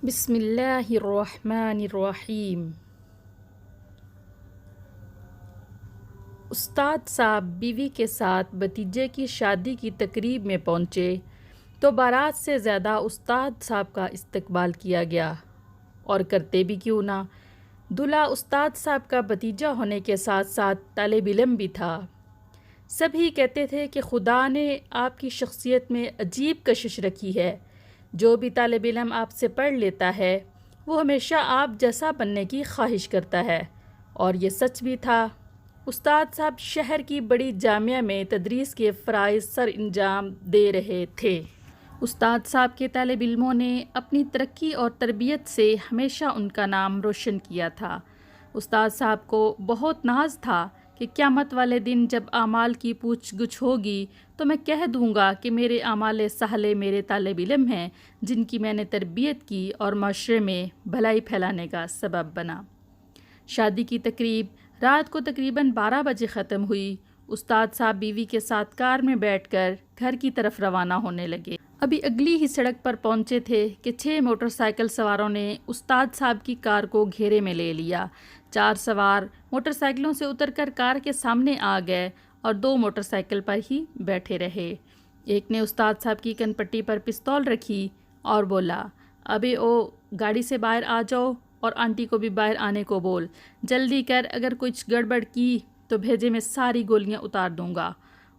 بسم اللہ الرحمن الرحیم۔ استاد صاحب بیوی کے ساتھ بھتیجے کی شادی کی تقریب میں پہنچے تو بارات سے زیادہ استاد صاحب کا استقبال کیا گیا، اور کرتے بھی کیوں نہ، دلہا استاد صاحب کا بھتیجا ہونے کے ساتھ ساتھ طالب علم بھی تھا۔ سبھی کہتے تھے کہ خدا نے آپ کی شخصیت میں عجیب کشش رکھی ہے، جو بھی طالب علم آپ سے پڑھ لیتا ہے وہ ہمیشہ آپ جیسا بننے کی خواہش کرتا ہے، اور یہ سچ بھی تھا۔ استاد صاحب شہر کی بڑی جامعہ میں تدریس کے فرائض سر انجام دے رہے تھے۔ استاد صاحب کے طالب علموں نے اپنی ترقی اور تربیت سے ہمیشہ ان کا نام روشن کیا تھا۔ استاد صاحب کو بہت ناز تھا کہ قیامت والے دن جب اعمال کی پوچھ گچھ ہوگی تو میں کہہ دوں گا کہ میرے اعمال صالح میرے طالب علم ہیں، جن کی میں نے تربیت کی اور معاشرے میں بھلائی پھیلانے کا سبب بنا۔ شادی کی تقریب رات کو تقریباً 12 بجے ختم ہوئی۔ استاد صاحب بیوی کے ساتھ کار میں بیٹھ کر گھر کی طرف روانہ ہونے لگے۔ ابھی اگلی ہی سڑک پر پہنچے تھے کہ 6 موٹر سائیکل سواروں نے استاد صاحب کی کار کو گھیرے میں لے لیا۔ 4 سوار موٹر سائیکلوں سے اتر کر کار کے سامنے آ گئے اور 2 موٹر سائیکل پر ہی بیٹھے رہے۔ ایک نے استاد صاحب کی کن پٹی پر پستول رکھی اور بولا، ابے او گاڑی سے باہر آ جاؤ اور آنٹی کو بھی باہر آنے کو بول، جلدی کر، اگر کچھ گڑبڑ کی تو بھیجے میں ساری گولیاں اتار دوں گا۔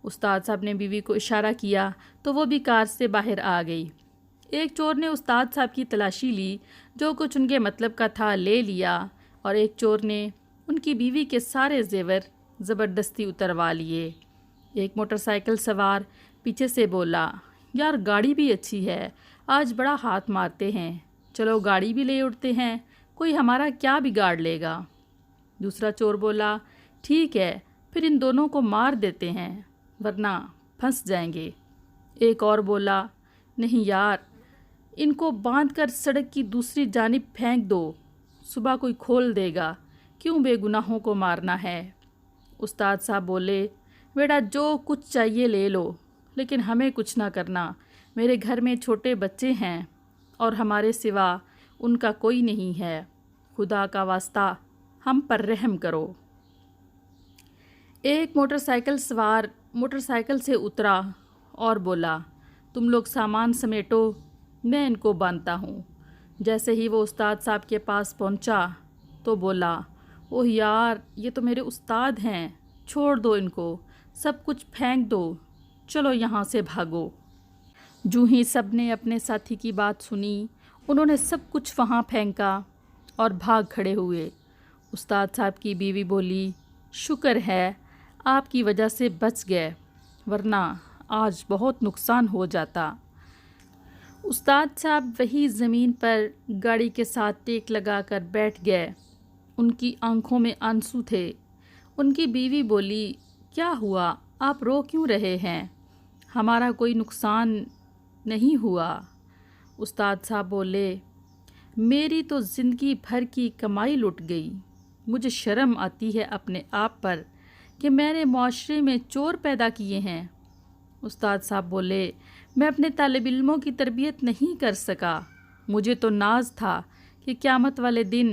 استاد صاحب نے بیوی کو اشارہ کیا تو وہ بھی کار سے باہر آ گئی۔ ایک چور نے استاد صاحب کی تلاشی لی، جو کچھ ان کے مطلب کا تھا لے لیا، اور ایک چور نے ان کی بیوی کے سارے زیور زبردستی اتروا لیے۔ ایک موٹر سائیکل سوار پیچھے سے بولا، یار گاڑی بھی اچھی ہے، آج بڑا ہاتھ مارتے ہیں، چلو گاڑی بھی لے اڑتے ہیں، کوئی ہمارا کیا بگاڑ لے گا۔ دوسرا چور بولا، ٹھیک ہے، پھر ان دونوں کو مار دیتے ہیں ورنہ پھنس جائیں گے۔ ایک اور بولا، نہیں یار، ان کو باندھ کر سڑک کی دوسری جانب پھینک دو، صبح کوئی کھول دے گا، کیوں بے گناہوں کو مارنا ہے۔ استاد صاحب بولے، بیٹا جو کچھ چاہیے لے لو، لیکن ہمیں کچھ نہ کرنا، میرے گھر میں چھوٹے بچے ہیں اور ہمارے سوا ان کا کوئی نہیں ہے، خدا کا واسطہ ہم پر رحم کرو۔ ایک موٹر سائیکل سوار موٹر سائیکل سے اترا اور بولا، تم لوگ سامان سمیٹو، میں ان کو باندھتا ہوں۔ جیسے ہی وہ استاد صاحب کے پاس پہنچا تو بولا، اوہ یار، یہ تو میرے استاد ہیں، چھوڑ دو ان کو، سب کچھ پھینک دو، چلو یہاں سے بھاگو۔ جو ہی سب نے اپنے ساتھی کی بات سنی، انہوں نے سب کچھ وہاں پھینکا اور بھاگ کھڑے ہوئے۔ استاد صاحب کی بیوی بولی، شکر ہے آپ کی وجہ سے بچ گئے، ورنہ آج بہت نقصان ہو جاتا۔ استاد صاحب وہی زمین پر گاڑی کے ساتھ ٹیک لگا کر بیٹھ گئے۔ ان کی آنکھوں میں آنسو تھے۔ ان کی بیوی بولی، کیا ہوا، آپ رو کیوں رہے ہیں، ہمارا کوئی نقصان نہیں ہوا۔ استاد صاحب بولے، میری تو زندگی بھر کی کمائی لٹ گئی، مجھے شرم آتی ہے اپنے آپ پر کہ میں نے معاشرے میں چور پیدا کیے ہیں۔ استاد صاحب بولے، میں اپنے طالب علموں کی تربیت نہیں کر سکا، مجھے تو ناز تھا کہ قیامت والے دن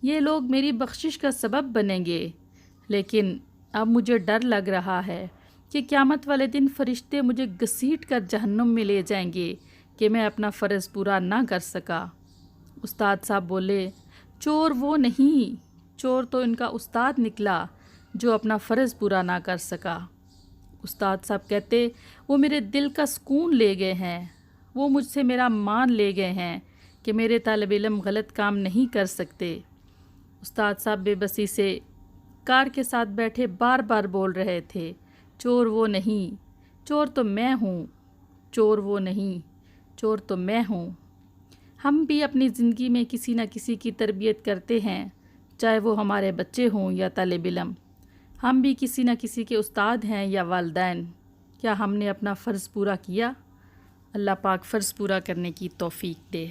یہ لوگ میری بخشش کا سبب بنیں گے، لیکن اب مجھے ڈر لگ رہا ہے کہ قیامت والے دن فرشتے مجھے گھسیٹ کر جہنم میں لے جائیں گے کہ میں اپنا فرض پورا نہ کر سکا۔ استاد صاحب بولے، چور وہ نہیں، چور تو ان کا استاد نکلا جو اپنا فرض پورا نہ کر سکا۔ استاد صاحب کہتے، وہ میرے دل کا سکون لے گئے ہیں، وہ مجھ سے میرا مان لے گئے ہیں کہ میرے طالب علم غلط کام نہیں کر سکتے۔ استاد صاحب بے بسی سے کار کے ساتھ بیٹھے بار بار بول رہے تھے، چور وہ نہیں، چور تو میں ہوں، چور وہ نہیں، چور تو میں ہوں۔ ہم بھی اپنی زندگی میں کسی نہ کسی کی تربیت کرتے ہیں، چاہے وہ ہمارے بچے ہوں یا طالب علم، ہم بھی کسی نہ کسی کے استاد ہیں یا والدین۔ کیا ہم نے اپنا فرض پورا کیا؟ اللہ پاک فرض پورا کرنے کی توفیق دے۔